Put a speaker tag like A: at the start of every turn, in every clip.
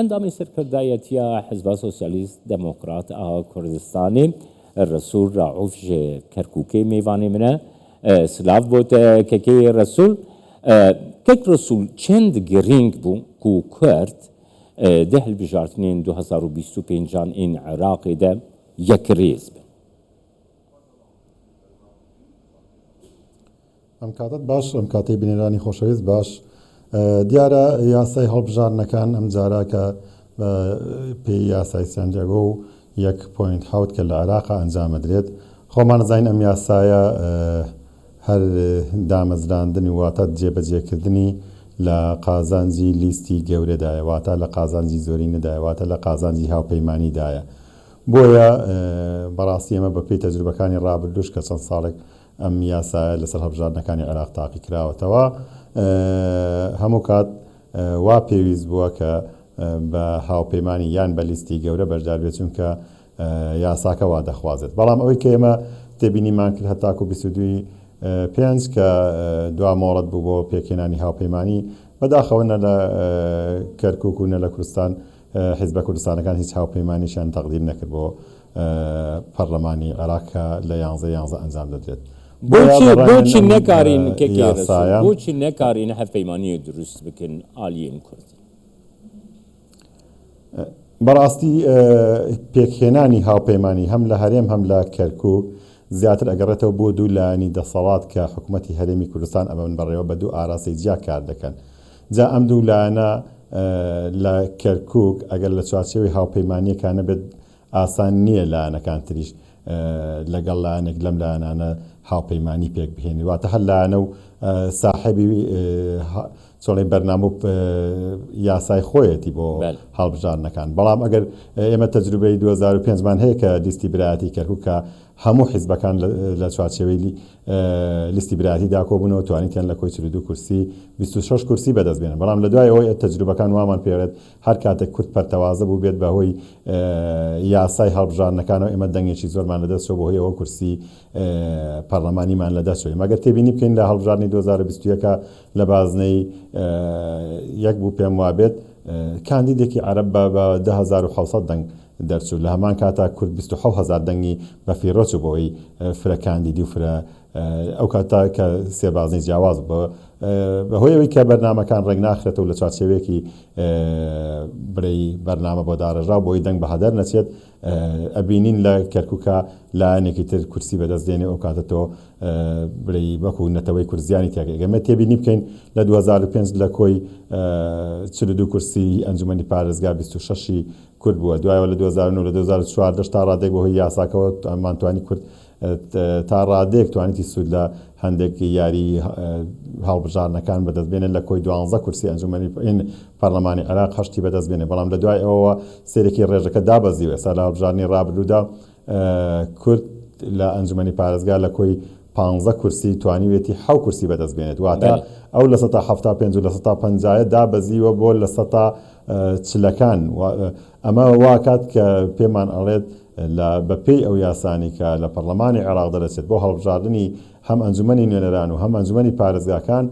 A: اندامی سرکردایەتیا حزب سوسیالیست دموکرات کوردستانی الرسول رعوف کرکوکی میوانی منه سلاف بود که رسول کک رسول چند گرینگ بو کو کرد ده البجارتنین 2025 این عراقی ده یک ریز بن.
B: ام کاتت باش ام کاتی بینرانی خوشویز باش دیارە یاسای هەڵبژارنەکان ئەم جارە کە پێی یاسای سەنجەگۆ 1.7 کە لە عێراقا ئەنجامەدرێت خۆمان زین ئەم یاسایە هەر دامەزراندنی واتە جێبەجێکردنی لە قازانجی لیستی گەورەدایە واتە لە قازانجی زۆرینەدایە واتە لە قازانجی هاوپەیمانیدایە بۆیە بەڕاستی ئەمە بە پێی تەجروبەکانی ڕابردوش کە چەند ساڵێک ئەم یاسایە لەسەر هەڵبژاردنەکانی عێراق تاقی کراوەتەوە هەموو کات وا پێویست بووە کە بە هاوپەیمانی یان بە لیستی گەورە بەشدار بێت چونکە یاساکە وا دەخوازێت بەڵام ئەوەی کە ئێمە تێبینیمان کرد هەتاکو 22 پێنج کە دوا مۆڵەت بوو بۆ پێکهێنانی هاوپەیمانی بەداخەوە نە لە کەرکووک و نە لە کوردستان حیزبە کوردستانەکان هیچ هاوپەیمانیشیان تەقدیم نەکرد بۆ پەرلەمانی عێراق کە لە 11 ئەنجام دەدرێت
A: بۆچی نەکارین بۆچی نەکارین هەفپەیمانی دروست بکەن ئالیین کورد
B: بەڕاستی پێکهێنانی هاوپەیمانی هەم لە هەرێم هەم لە کەرکووک زیاتر ئەگەڕێتەوە بۆ دوو لایەنی دەسەڵات کە حکوومەتی هەرێمی کوردستان ئەمەون بەڕێوە بە دوو ئاراسی جیا کار دەکەن جا ئەم دوو لایەنە لە کەرکووک ئەگەر لە چوارچێوەی هاوپەیمانیەکانە بێت ئاسان نییە لایەنەکان تریش لەگەڵ لایەنێک لەم لایەنانە هاوپەیمانی پێک بهێنی واتە هەر لایەنە و ساحەبی چۆڵی بەرنامە و یاسای خۆیەتی بۆ هەڵبژاردنەکان بەڵام ئەگەر ئێمە تەجروبەی 2005مان هەیە کە لیستی برایەتی کەرکووک کە هەموو حیزبەکان لە چوارچێوەی لیستی برایەتیدا کۆبوونەوە توانیتیان لە کۆی 42 کورسی 26 کورسی بەدەست بێنن بەڵام لە دوای ئەوەی تەجروبەکان وامان پێوێت هەر کاتێک کورد پەرتەوازە بوو بێت بەهۆی یاسای هەڵبژاردنەکانەوە ئێمە دەنگێکی زۆرمان لەدەستەوە بەهۆی ئەوە کورسی پەرلەمانیمان لەدەستەوە مەگەر تێبینی بکەین لە هەڵبژاردنی 2021 لە بازنەی یەک بوو پێم وابێت کاندیدێکی عەرەب بە 10700 دەنگ دەرچوو لە هەمان کاتا کورد 27000 دەنگی بە فیڕۆچ بۆی فرە کاندیدی و فرە ئەو کاتا کە سێبازنی جیاواز بەهۆی ئەوەی کە بەرنامەکان ڕێک ناخرێتەوە لە چوارچێوەیەکی برەی بەرنامە بۆ داڕێژا بۆی دەنگ بە هەدەر نەچێت ئەبینین لە کەرکووکە لایەنێکی تر کورسی بەدەست دێنێ ئەو کاتەوە برەی وەکو نەتەوەی کورزیانی تێگەی ئەمە تێبینی بکەین لە 2005 لە کۆی 42 کورسی ئەنجومەنی پارێزگا 26 کورد بووە دوایەوە لە 2009 لە 2014 تا ڕادێک بەهۆی یاساکەوە ئەمانتوانی کورد تا ڕادێک توانیتی سوود لە هەندێک یاری هەڵبژاردنەکان بەدەستبێنن لە کۆی 12 کورسی ئەنجومەنی پەرلەمانی عێراق هەشتی بەدەستبێنێ بەڵام لە دوای ئەوەوە سێرێکی ڕێژەکە دابەزیوە ئێستا لە هەڵبژاردنی ڕابردوودا کورد لە ئەنجومەنی پارێزگا لە کۆی 15 کورسی توانیوێتی 7 کورسی بەدەستبێنێت واتە ئەو لە 175 و لە 150 دابەزیوە بۆ لە 100 چلەکان ئەمە واکات کە پێمان ئەڵێت بەپێی ئەو یاسانی کە لە پەرلەمانی عێراق دەرەچێت بۆ هەڵبژاردننی هەم ئەنجومەنی نوێنەران و هەم ئەنجومەنی پارێزگاکان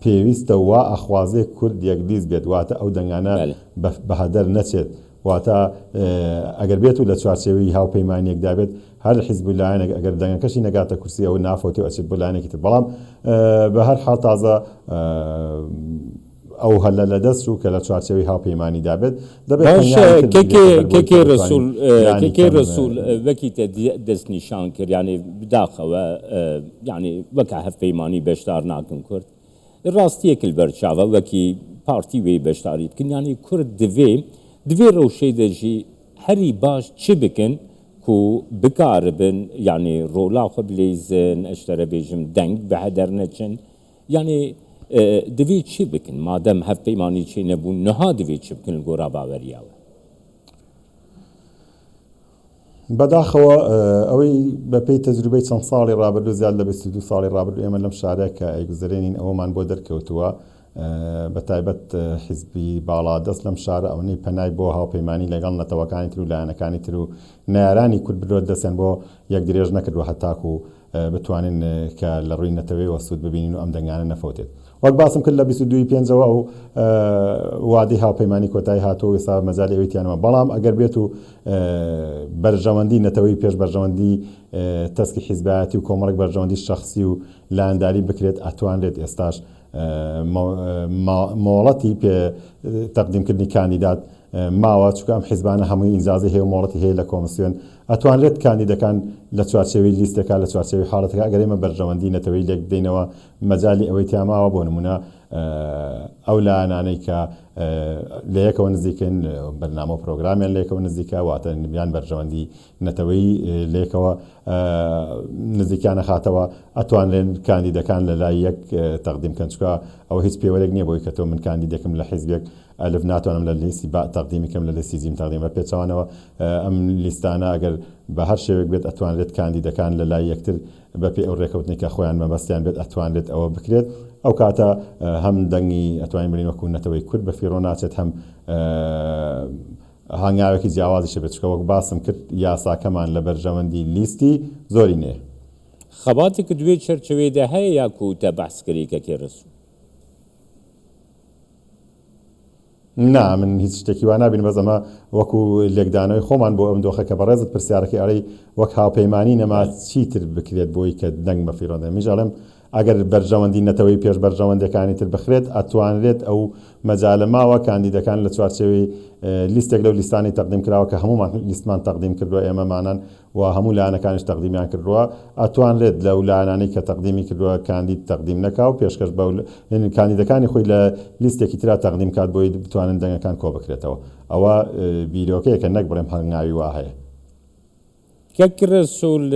B: پێویستە وا ئەخوازێ کورد یەکلیز بێت واتە ئەو دەنگانە بە هەدەر نەچێت واتە ئەگەر بێت و لە چوارچێوەی هاوپەیمانیەکدا بێت هەر حیزب لایەنێک ئەگەر دەنگەکەشی نەگاتە کورسی ئەو نافۆتی ئەچێت بۆ لایەنێکی تر بەڵام بە هەر حاڵ تازە ئەو هەلە لە دەست و کە لە چوارچێوەی هاوپەیمانی دابێت
A: کێ ڕسوول وەکیتە دەستنیشان کرد یعنی بداخەوە یعنی وەکە هەفپەیمانی بەشدار ناکەن کورد ڕاستیەکل بەرچاوە وەکی پارتی وێ بەشداری بکەن یعنی کورد divê rewşê de jî herî baş çi bikin ku bikaribin yani rola xwe bilêzin eş tere bêjim deng bi heder neçin yani divê çi bikin madem hevpeymanî çê nebû niha divê çi bikin li gora baweriya we
B: بەداخەوە ئەوەی بەپێی تەجروبەی چەند ساڵی ڕابردوو زیاد لە 22 ساڵی ڕابردوو ئێمە لەم شارەیە کە ئەیگوزارێنین ئەوەمان بۆ دەرکەوتووە بە تایبەت حیزبی باڵا دەست لەم شارە ئەوەی پەنای بۆ هاوپەیمانی لەگەڵ نەتەوەکانی تر و لایەنەکانی تر و نارانی کورد بدۆت دەستێن بۆ یەک درێژ نەکردووە هەتاکو بتوانین کە لە ڕووی نەتەوەی وە سوود ببینین و ئەم دەنگانە نەفەوتێت وەک باسم کرد لە 22 پێنجەوە ئەو وادی هاوپەیمانی کۆتایی هاتووە ئێستا مەجای ئەوەیتیانەوە بەڵام ئەگەر بێت و بەرژەوەندی نەتەوەی پێش بەرژەوەندی تەسکی حیزبایەتی و کۆمەڵێک بەرژەوەندی شخصی و لانداری بکرێت ئەتوانرێت ئێستاش مۆڵەتی پێ تەقدیمکردنی کاندیدات ماوە چونکە ئەم حیزبانە هەمووی ئینجازی هەیە و مۆڵەتی هەیە لە کۆمسیۆن ئەتوانرێت کاندیدەکان لە چوارچێوەی لیستەکە لە چوارچێوەی حاڵەتەکە ئەگەر ئێمە بەرژەوەندی نەتەوەی لێک بدەینەوە مەجای ئەوەی تیاماوە بۆ نمونە ئەو لایەنانەی کە لە یەکەوە نزیکن بەرنامە و پرۆگرامیان لە یەکەوە نزیکە واتە بیان بەرژەوەندی نەتەوەی لە یەکەوە نزیکیانە خاتەوە ئەتوانرێن کاندیدەکان لە لای یەک تەقدیمکەن چونکە ئەوە هیچ پێوەرێک نییە بۆی کە تۆ من کاندیدێکم لە حیزبێک ئەلف ناتوانم لە لیستی تەقدیمیکەم لە لیستی جیم تەقدیمە پێچەوانەوە ئەم لیستانە ئەگەر بە هەر شێوێک بێت ئەتوانرێت کاندیدەکان لە لای یەکتر بەپێ ئەو ڕێکەوتنی کە خۆیان مەبەستیان بێت ئەتوانرێت ئەوە بکرێت ئەو کاتە هەم دەنگی ئەتوانین بڵین وەکو نەتەوەی کورد بە فیڕۆ ناچێت هەم هەنگاوێکی جیاوازیشە بێت چکە وەک باسم کرد یاساکەمان لە بەرژەوەندی لیستی زۆری نێ
A: خەباتێک دوێ چەرچەوەیدا هەیە یاکو تە بەحسکەری کەکێ ڕسوو
B: نا من هیچ شتێکی وا نابین بەس ئەمە وەکو لێکدانەوەی خۆمان بۆ ئەم دۆخەکە بەڕێزت پرسیارەکەی ئەڵەی وەک هاوپەیمانی نەما چیتر بکرێت بۆی کە دەنگ بە فیڕۆدە میژاڵم ئەگەر بەرژەوەندی نەتەوەی پێش بەرژەوەندەکانی تر بخرێت ئەتوانرێت ئەو مەجالە ماوە کاندیدەکان لە چوارچێوەی لیستێک لەو لیستانی تەقدیم کراوە کە هەمومان لیستمان تەقدیم کردووە ئێمەمانان و هەموو لایەنەکانیش تەقدیمیان کردووە ئەتوانرێت لەو لایەنانەی کە تەقدیمی کردووە کاندید تەقدیم نەکا و پێشکەش بە کاندیدەکانی خۆی لە لیستێکی ترا تەقدیم کات بۆی بتوانن دەنگەکان کۆ بکرێتەوە ئەوە بیرۆکەیەکە نەک بڵێم هەنگاوی وا هەیە
A: کەک ڕسوول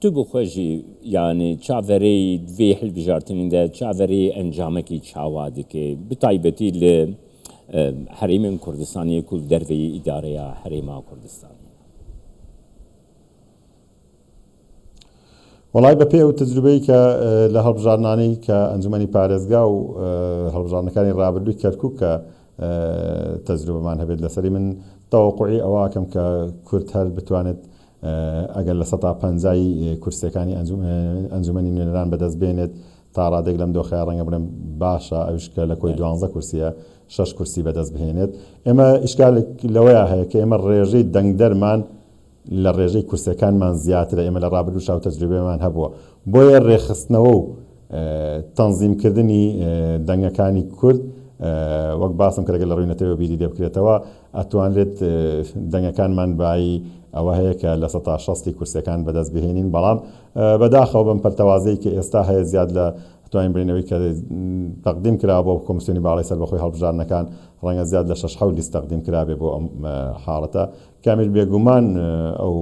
A: تو بخۆژی یعنی چاوەڕێی دوێ هەڵبژارتنیندا چاوەڕێی ئەنجامێکی چاوا دکێ بتایبەتی لە هەرێمێن کوردستانی و دەرەوەی ئیدارەیە هەرێما کوردستان
B: وڵای بەپێ و تجروبەی کە لە هەڵبژارنانەی کە ئەنجومەنی پارێزگا و هەڵبژارنەکانی ڕابردووی کەرکووک کە تەجروبەمان هەبێت لەسەری من تەوەقوعی ئەوەکەم کە کورد هەر بتوانێت ئەگەر لە 150 کورسەکانی ئەنجومەنی نوێنەران بەدەست بێنێت تا ڕادێک لەم دۆخەیە ڕەنگە بڵێم باشە ئەوش کە لە کۆی 12 کورسیە 6 کورسی بەدەست بهێنێت ئێمە ئیشکالێک لەوەیە هەیە کە ئێمە ڕێژەی دەنگدەرمان لە ڕێژەی کورسەکانمان زیاترە ئێمە لە ڕابردوو شاو تەجروبەمان هەبووە بۆیە ڕێخستنەوە و تەنزیمکردنی دەنگەکانی کورد وەک باسم کردەگە لە ڕووی نەتەوەی بیری لێ بکرێتەوە ئەتوانرێت دەنگەکانمان بایی ئەوە هەیە کە لە 160 کورسەکان بەدەست بهێنین بەڵام بەداخەوە بم پەرتەوازەی کە ئێستا هەیە زیاد لە توانین بڵینەوەی کە تەقدیم کرا بۆ کۆمسیۆنی باڵای سەربەخۆی هەڵبژارنەکان ڕەنگە زیاد لە 6 لیست تەقدیم کرابێ بۆ ئەم حاڵەتە کامل بێگومان ئەو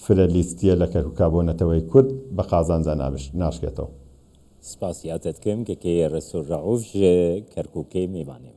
B: فرە لیستیە لە کەرکووکا بۆ نەتەوەی کورد بە قازانجا ناشکێتەوە
A: سپاسیاتت کەم کە ڕسوول ڕەعوف کەرکووکەی میوانێ